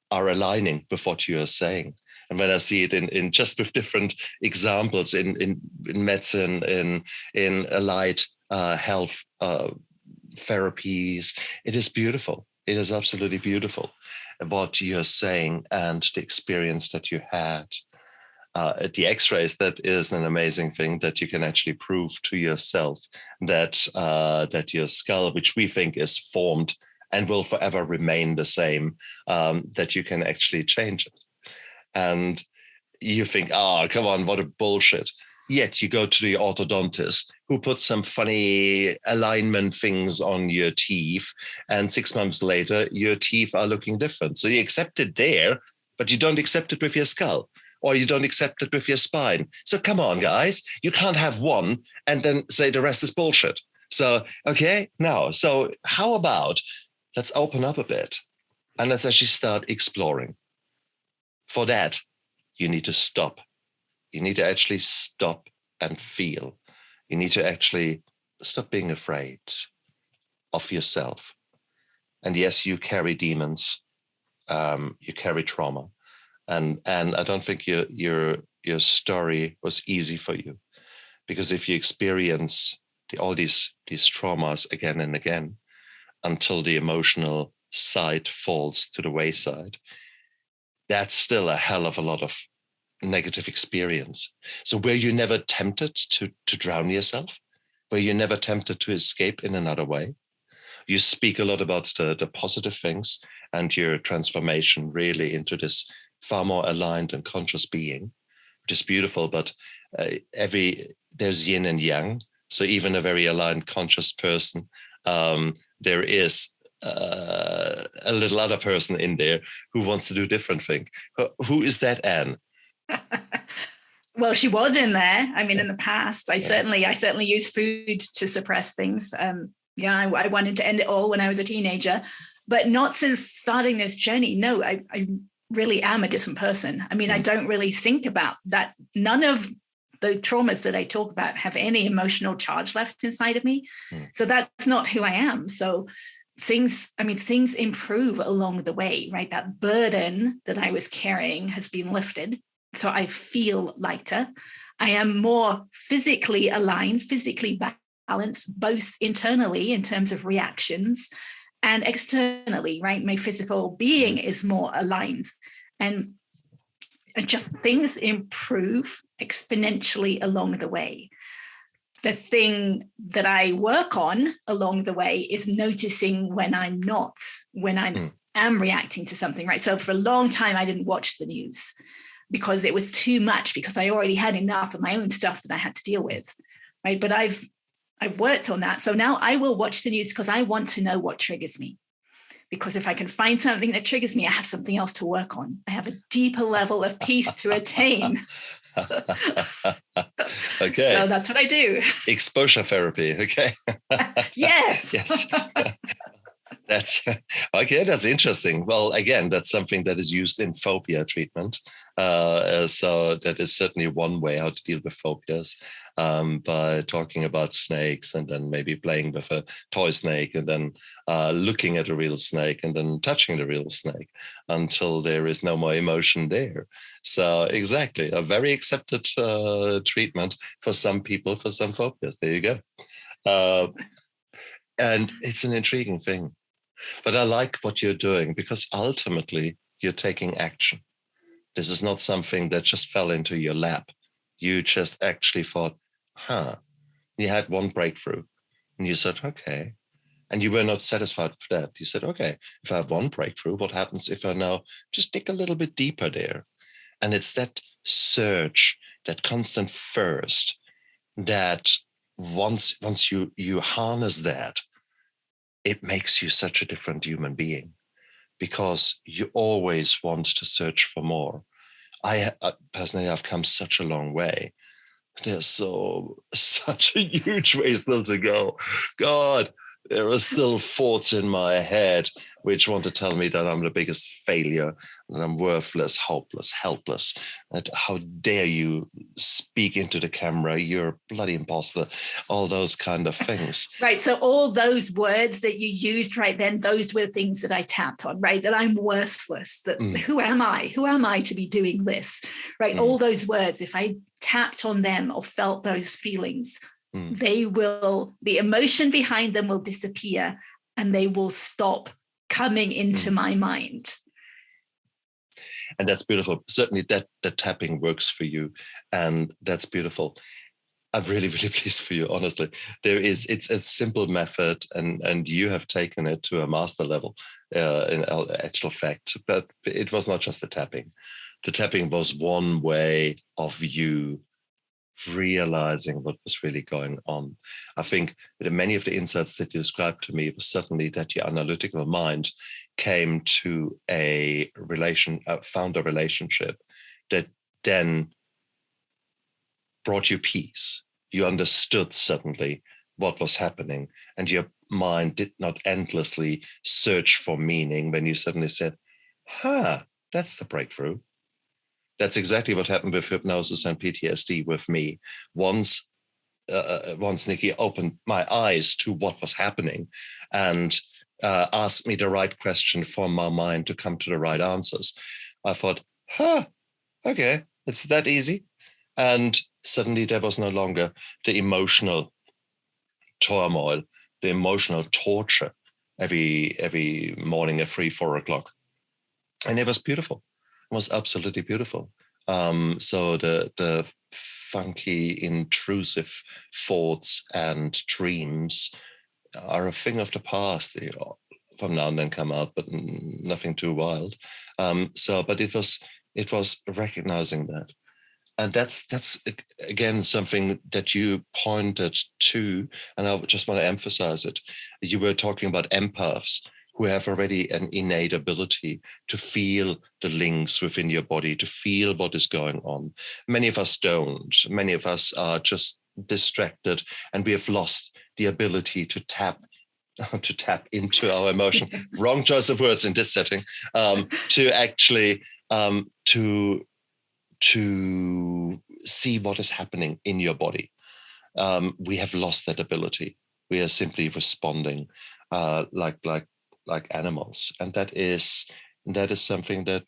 aligning with what you are saying. And when I see it in just with different examples in medicine, in allied health therapies, it is beautiful. It is absolutely beautiful what you're saying and the experience that you had. The X-rays, that is an amazing thing that you can actually prove to yourself that your skull, which we think is formed and will forever remain the same, that you can actually change it. And you think, oh, come on, what a bullshit. Yet you go to the orthodontist who puts some funny alignment things on your teeth, and 6 months later, your teeth are looking different. So you accept it there, but you don't accept it with your skull, or you don't accept it with your spine. So come on, guys, you can't have one and then say the rest is bullshit. So, okay, now, so how about let's open up a bit and let's actually start exploring. For that, you need to stop. You need to actually stop and feel. You need to actually stop being afraid of yourself. And yes, you carry demons, you carry trauma. And I don't think your story was easy for you, because if you experience all these traumas again and again until the emotional side falls to the wayside, that's still a hell of a lot of negative experience. So were you never tempted to drown yourself? Were you never tempted to escape in another way? You speak a lot about the positive things and your transformation really into this far more aligned and conscious being, which is beautiful. But there's yin and yang. So even a very aligned, conscious person, there is a little other person in there who wants to do different thing. Who is that, Anne? Well, she was in there. I mean, in the past, I certainly used food to suppress things. I wanted to end it all when I was a teenager, but not since starting this journey. No, I really am a different person. I mean, I don't really think about that. None of the traumas that I talk about have any emotional charge left inside of me. So that's not who I am. So things improve along the way, right? That burden that I was carrying has been lifted. So I feel lighter. I am more physically aligned, physically balanced, both internally in terms of reactions and externally, right? My physical being is more aligned, and just things improve exponentially along the way. The thing that I work on along the way is noticing when I'm am reacting to something, right? So for a long time, I didn't watch the news because it was too much, because I already had enough of my own stuff that I had to deal with, right? But I've worked on that. So now I will watch the news because I want to know what triggers me. Because if I can find something that triggers me, I have something else to work on. I have a deeper level of peace to attain. Okay. So that's what I do. Exposure therapy. Okay. Yes. Yes. That's okay. That's interesting. Well, again, that's something that is used in phobia treatment. So that is certainly one way how to deal with phobias, by talking about snakes and then maybe playing with a toy snake and then looking at a real snake and then touching the real snake until there is no more emotion there. So exactly, a very accepted treatment for some people, for some phobias. There you go. Uh, and it's an intriguing thing. But I like what you're doing because ultimately you're taking action. This is not something that just fell into your lap. You just actually thought, you had one breakthrough and you said, okay. And you were not satisfied with that. You said, okay, if I have one breakthrough, what happens if I now just dig a little bit deeper there? And it's that search, that constant thirst that once you harness that, it makes you such a different human being because you always want to search for more. I personally, I've come such a long way. There's such a huge way still to go. God, there are still thoughts in my head which want to tell me that I'm the biggest failure, that I'm worthless, hopeless, helpless. That how dare you speak into the camera? You're a bloody imposter. All those kind of things. Right. So all those words that you used right then, those were things that I tapped on, right? That I'm worthless, that who am I? Who am I to be doing this? Right. All those words, if I tapped on them or felt those feelings, the emotion behind them will disappear and they will stop coming into my mind. And that's beautiful. Certainly that tapping works for you. And that's beautiful. I'm really, really pleased for you, honestly. It's a simple method and you have taken it to a master level in actual fact, but it was not just the tapping. The tapping was one way of you realizing what was really going on. I think that many of the insights that you described to me was certainly that your analytical mind came to found a relationship that then brought you peace. You understood suddenly what was happening and your mind did not endlessly search for meaning when you suddenly said, that's the breakthrough. That's exactly what happened with hypnosis and PTSD with me. Once Nikki opened my eyes to what was happening and asked me the right question for my mind to come to the right answers, I thought, okay, it's that easy. And suddenly there was no longer the emotional turmoil, the emotional torture every morning at 3-4 o'clock. And it was beautiful. It was absolutely beautiful. So the funky, intrusive thoughts and dreams are a thing of the past. They from now and then come out, but nothing too wild. But it was recognizing that. And that's again something that you pointed to, and I just want to emphasize it. You were talking about empaths who have already an innate ability to feel the links within your body, to feel what is going on. Many of us don't. Many of us are just distracted, and we have lost the ability to tap into our emotion. Wrong choice of words in this setting. To actually to see what is happening in your body. We have lost that ability. We are simply responding like animals, and that is something that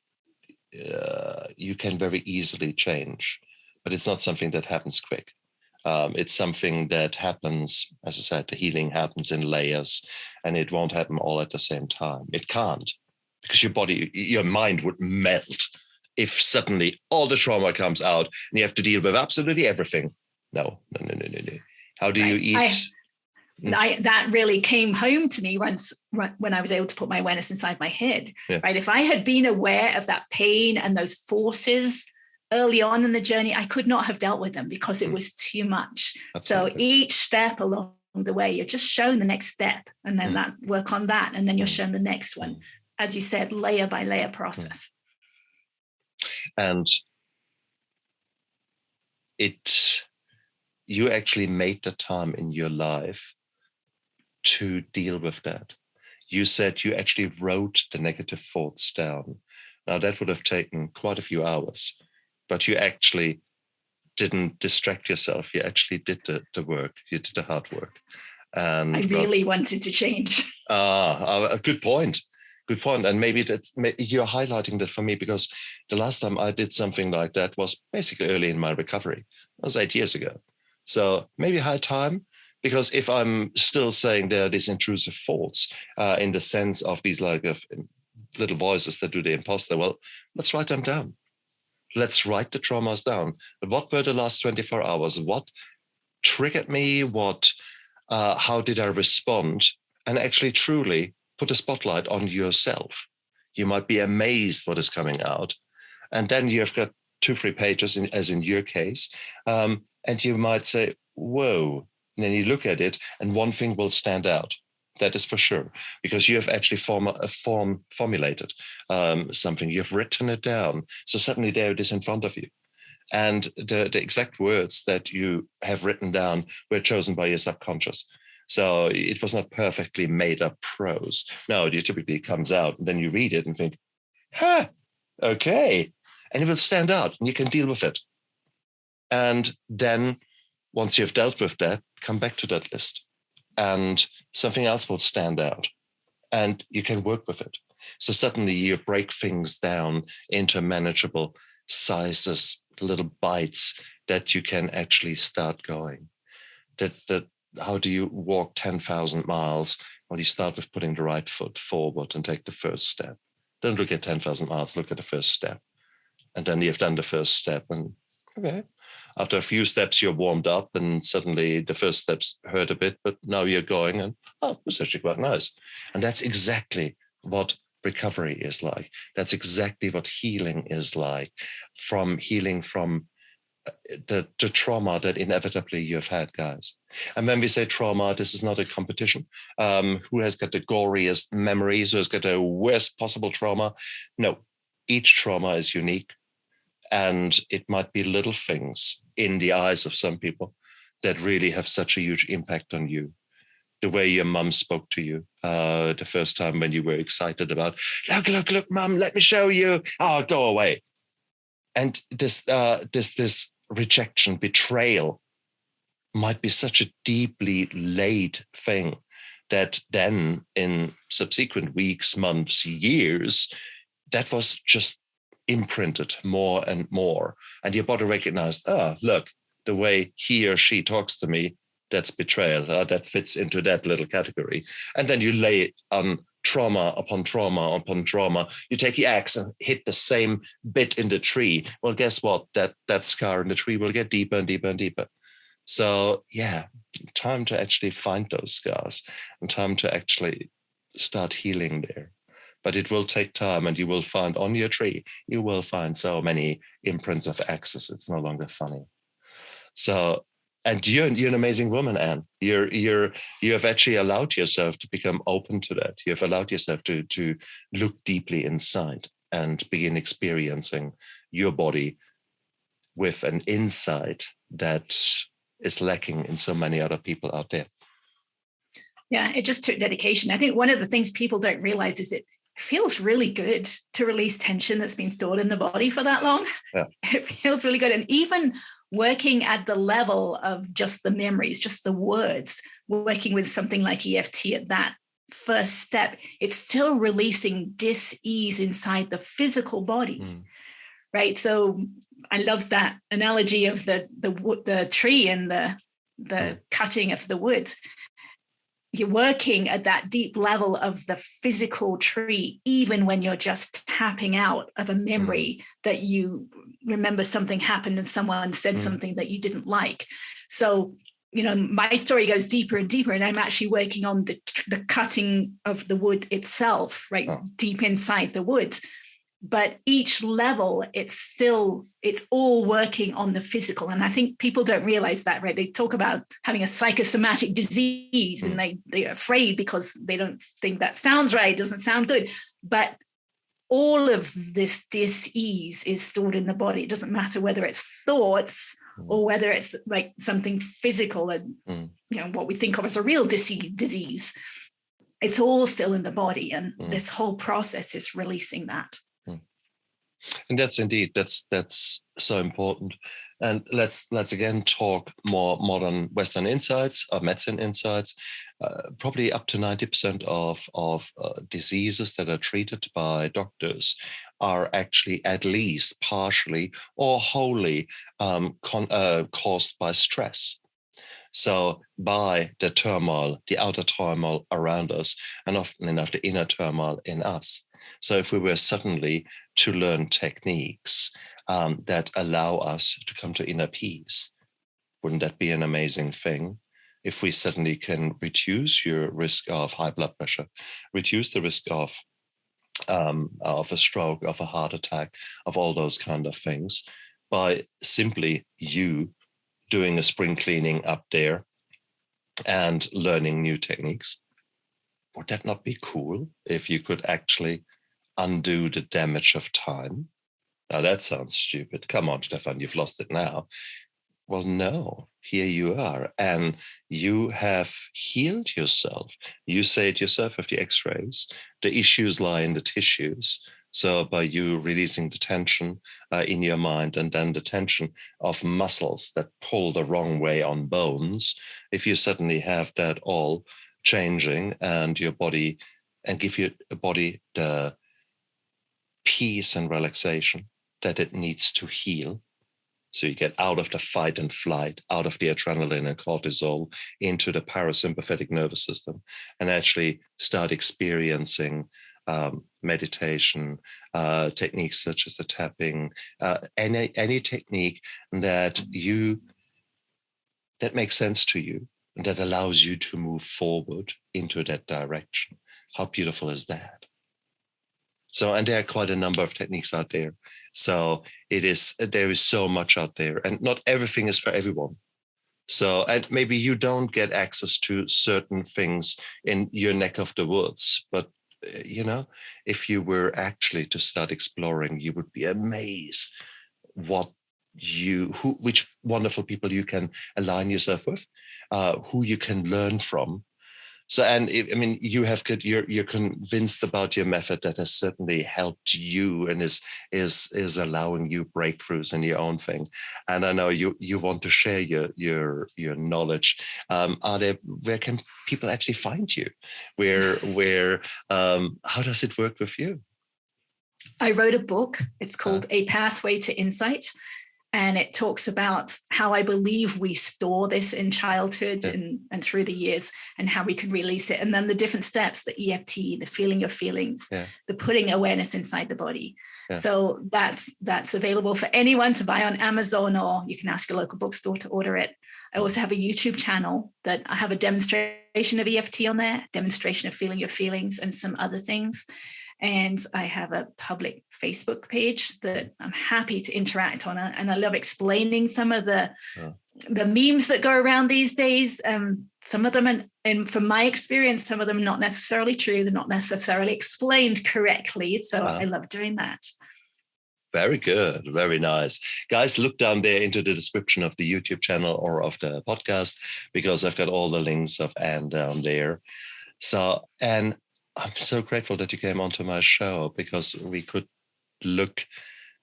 you can very easily change, but it's not something that happens quick. It's something that happens, as I said, the healing happens in layers, and it won't happen all at the same time. It can't, because your mind would melt if suddenly all the trauma comes out and you have to deal with absolutely everything. No. How do you eat? That really came home to me once when I was able to put my awareness inside my head, right? If I had been aware of that pain and those forces early on in the journey, I could not have dealt with them because it was too much. Absolutely. So each step along the way, you're just shown the next step, and then that work on that, and then you're shown the next one. As you said, layer by layer process. And you actually made the time in your life to deal with that. you said you actually wrote the negative thoughts down. Now, that would have taken quite a few hours, but you actually didn't distract yourself. You actually did the work. You did the hard work. And I really wanted to change. A good point. Good point. And maybe you're highlighting that for me, because the last time I did something like that was basically early in my recovery. That was 8 years ago. So maybe high time, because if I'm still saying there are these intrusive thoughts in the sense of these little voices that do the imposter, well, let's write them down. Let's write the traumas down. What were the last 24 hours? What triggered me? How did I respond? And actually truly put a spotlight on yourself. You might be amazed what is coming out. And then you've got 2-3 pages, as in your case. And you might say, whoa. And then you look at it and one thing will stand out. That is for sure, because you have actually formulated something. You've written it down. So suddenly there it is in front of you. And the exact words that you have written down were chosen by your subconscious. So it was not perfectly made up prose. No, it typically comes out and then you read it and think, okay. And it will stand out and you can deal with it. And then once you've dealt with that, come back to that list and something else will stand out and you can work with it. So suddenly you break things down into manageable sizes, little bites that you can actually start going. How do you walk 10,000 miles? Well, you start with putting the right foot forward and take the first step. Don't look at 10,000 miles, look at the first step. And then you've done the first step and okay. After a few steps, you're warmed up and suddenly the first steps hurt a bit, but now you're going and, it's actually quite nice. And that's exactly what recovery is like. That's exactly what healing is like, from healing from the trauma that inevitably you've had, guys. And when we say trauma, this is not a competition. Who has got the goriest memories? Who has got the worst possible trauma? No, each trauma is unique. And it might be little things in the eyes of some people that really have such a huge impact on you. The way your mum spoke to you the first time when you were excited about, look, mum, let me show you. Oh, go away. And this rejection, betrayal might be such a deeply laid thing that then in subsequent weeks, months, years, that was just imprinted more and more. And your body recognized, look, the way he or she talks to me, that's betrayal. That fits into that little category. And then you lay it on trauma upon trauma upon trauma. You take the axe and hit the same bit in the tree. Well, guess what? That scar in the tree will get deeper and deeper and deeper. So yeah, time to actually find those scars and time to actually start healing there. But it will take time, and you will find on your tree, you will find so many imprints of axes. It's no longer funny. So, and you're an amazing woman, Anne. You have actually allowed yourself to become open to that. You have allowed yourself to look deeply inside and begin experiencing your body with an insight that is lacking in so many other people out there. Yeah, it just took dedication. I think one of the things people don't realize is it feels really good to release tension that's been stored in the body for that long. Yeah. It feels really good. And even working at the level of just the memories, just the words, working with something like EFT at that first step, it's still releasing dis-ease inside the physical body, right? So I love that analogy of the tree and the cutting of the wood. You're working at that deep level of the physical tree, even when you're just tapping out of a memory that you remember something happened and someone said something that you didn't like. So, my story goes deeper and deeper, and I'm actually working on the cutting of the wood itself, right? Deep inside the wood. But each level, it's all working on the physical. And I think people don't realize that, right? They talk about having a psychosomatic disease and they're afraid because they don't think that sounds right, doesn't sound good. But all of this dis-ease is stored in the body. It doesn't matter whether it's thoughts or whether it's like something physical and what we think of as a real disease. it's all still in the body. And this whole process is releasing that. And that's so important. And let's again talk more modern Western insights or medicine insights. Probably up to 90% of diseases that are treated by doctors are actually at least partially or wholly caused by stress. So by the turmoil, the outer turmoil around us, and often enough the inner turmoil in us. So if we were suddenly to learn techniques that allow us to come to inner peace, wouldn't that be an amazing thing? If we suddenly can reduce your risk of high blood pressure, reduce the risk of a stroke, of a heart attack, of all those kind of things, by simply you doing a spring cleaning up there and learning new techniques. Would that not be cool if you could actually undo the damage of time? Now that sounds stupid. Come on, Stefan, you've lost it now. Well, no, here you are. And you have healed yourself. You say it yourself with the x-rays. The issues lie in the tissues. So by you releasing the tension in your mind, and then the tension of muscles that pull the wrong way on bones, if you suddenly have that all changing and your body, and give your body the peace and relaxation that it needs to heal. So you get out of the fight and flight, out of the adrenaline and cortisol, into the parasympathetic nervous system, and actually start experiencing meditation, techniques such as the tapping, any technique that makes sense to you and that allows you to move forward into that direction. How beautiful is that? So, and there are quite a number of techniques out there. So there is so much out there, and not everything is for everyone. So, and maybe you don't get access to certain things in your neck of the woods, but if you were actually to start exploring, you would be amazed which wonderful people you can align yourself with, who you can learn from. So, and you're convinced about your method that has certainly helped you and is allowing you breakthroughs in your own thing. And I know you want to share your knowledge. Where can people actually find you? How does it work with you? I wrote a book. It's called A Pathway to Insight. And it talks about how I believe we store this in childhood and through the years, and how we can release it. And then the different steps, the EFT, the feeling your feelings, the putting awareness inside the body. Yeah. So that's available for anyone to buy on Amazon, or you can ask your local bookstore to order it. I also have a YouTube channel that I have a demonstration of EFT on there, demonstration of feeling your feelings, and some other things. And I have a public Facebook page that I'm happy to interact on. And I love explaining some of the memes that go around these days. Some of them, and from my experience, some of them are not necessarily true. They're not necessarily explained correctly. So I love doing that. Very good. Very nice. Guys, look down there into the description of the YouTube channel or of the podcast, because I've got all the links of Ann down there. So, and I'm so grateful that you came onto my show, because we could look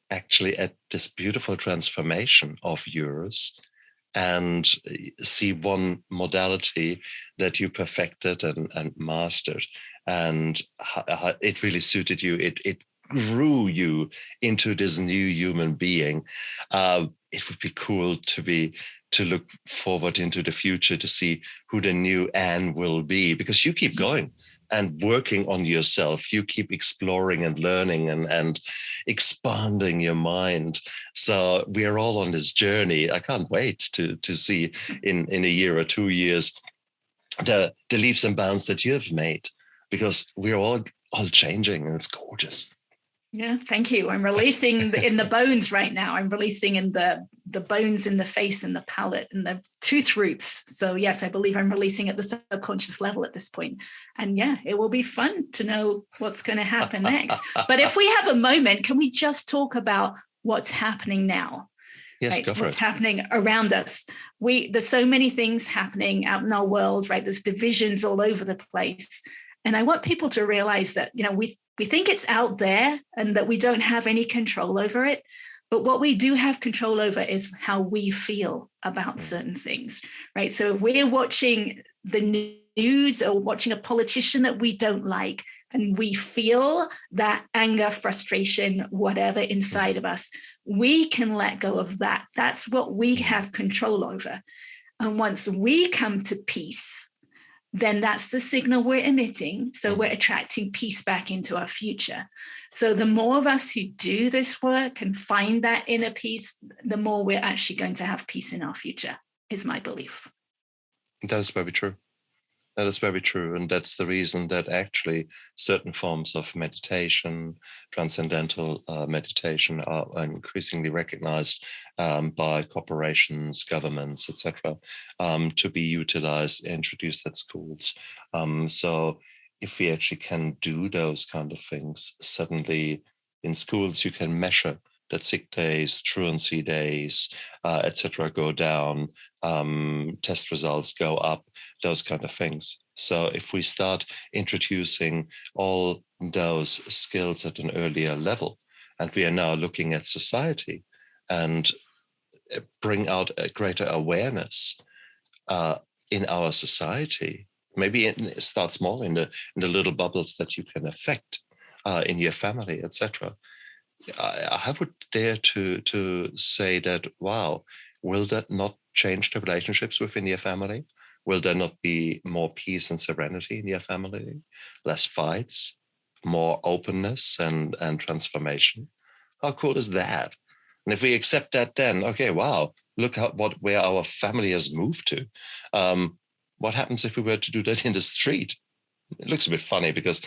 actually at this beautiful transformation of yours and see one modality that you perfected and mastered. And it really suited you. It grew you into this new human being. It would be cool to look forward into the future to see who the new Ann will be, because you keep going and working on yourself. You keep exploring and learning and expanding your mind. So we are all on this journey. I can't wait to see in a year or 2 years the leaps and bounds that you have made, because we're all changing, and it's gorgeous. Yeah, thank you. I'm releasing in the bones right now. I'm releasing in the bones in the face and the palate and the tooth roots. So yes, I believe I'm releasing at the subconscious level at this point. And yeah, it will be fun to know what's going to happen next. But if we have a moment, can we just talk about what's happening now? Yes, right? Go for What's it. happening around us. There's so many things happening out in our world, right? There's divisions all over the place. And I want people to realize that, we think it's out there and that we don't have any control over it. But what we do have control over is how we feel about certain things, right? So if we're watching the news or watching a politician that we don't like, and we feel that anger, frustration, whatever inside of us, we can let go of that. That's what we have control over. And once we come to peace, then that's the signal we're emitting. So we're attracting peace back into our future. So the more of us who do this work and find that inner peace, the more we're actually going to have peace in our future, is my belief. That is very true. That is very true. And that's the reason that actually certain forms of meditation, transcendental meditation, are increasingly recognized by corporations, governments, etc., to be utilized, introduced at schools. So if we actually can do those kind of things, suddenly in schools you can measure that sick days, truancy days, etc., go down, test results go up, those kind of things. So if we start introducing all those skills at an earlier level, and we are now looking at society and bring out a greater awareness in our society, maybe start small in the little bubbles that you can affect in your family, etc. I would dare to say that, wow, will that not change the relationships within your family? Will there not be more peace and serenity in your family? Less fights, more openness and transformation? How cool is that? And if we accept that, then, okay, wow, look where our family has moved to. What happens if we were to do that in the street? It looks a bit funny because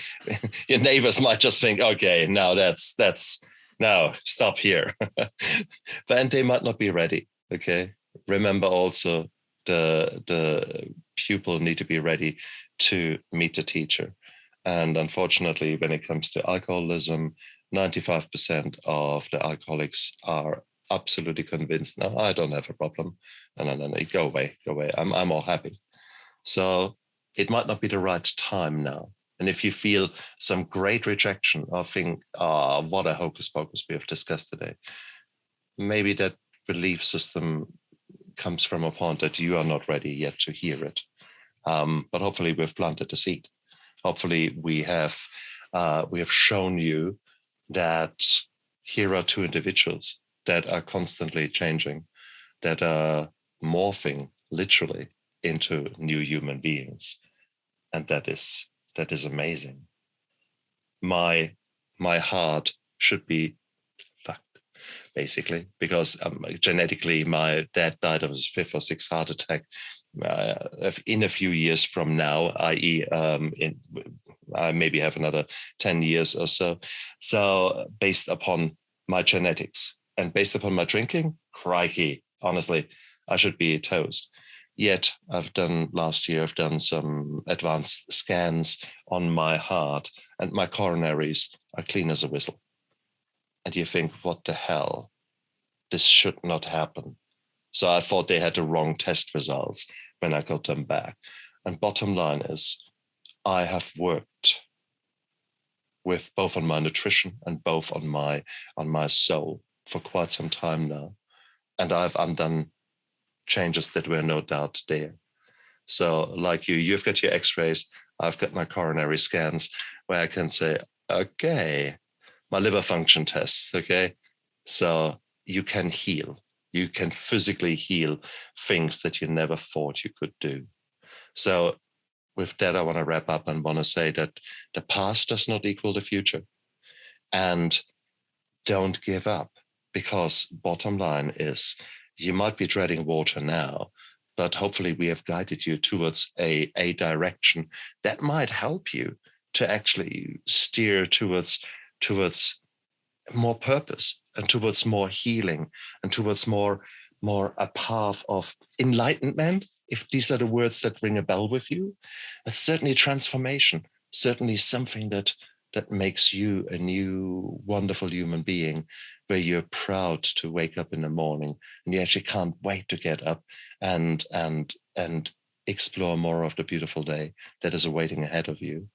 your neighbors might just think, okay, now now stop here. But they might not be ready. Okay. Remember also the pupil need to be ready to meet the teacher. And unfortunately, when it comes to alcoholism, 95% of the alcoholics are absolutely convinced, no, I don't have a problem. No, go away. I'm all happy. So it might not be the right time now. And if you feel some great rejection or think, what a hocus pocus we have discussed today, maybe that belief system comes from a point that you are not ready yet to hear it. But hopefully we've planted the seed. Hopefully we have shown you that here are two individuals that are constantly changing, that are morphing literally into new human beings. And that is amazing. My heart should be fucked, basically, because genetically my dad died of his 5th or 6th heart attack in a few years from now, i.e. I maybe have another 10 years or so. So based upon my genetics and based upon my drinking, crikey, honestly, I should be toast. Yet last year I've done some advanced scans on my heart and my coronaries are clean as a whistle. And you think, what the hell? This should not happen. So I thought they had the wrong test results when I got them back. And bottom line is, I have worked with both on my nutrition and both on my soul for quite some time now. And I've undone changes that were no doubt there. So like you've got your x-rays, I've got my coronary scans where I can say, okay, my liver function tests, okay? So you can heal. You can physically heal things that you never thought you could do. So with that, I want to wrap up and want to say that the past does not equal the future. And don't give up, because bottom line is, you might be treading water now, but hopefully we have guided you towards a direction that might help you to actually steer towards more purpose and towards more healing and towards more a path of enlightenment. If these are the words that ring a bell with you, that's certainly transformation, certainly something that makes you a new, wonderful human being, where you're proud to wake up in the morning and you actually can't wait to get up and explore more of the beautiful day that is awaiting ahead of you.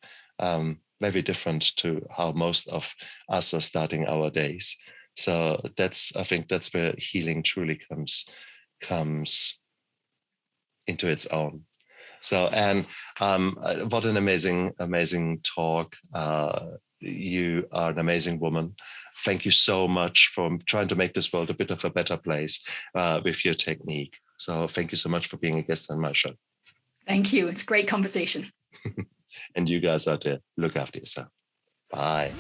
very different to how most of us are starting our days. So I think that's where healing truly comes into its own. So, Anne, what an amazing talk. You are an amazing woman. Thank you so much for trying to make this world a bit of a better place with your technique. So thank you so much for being a guest on my show. Thank you. It's a great conversation. And you guys out there, look after yourself. Bye.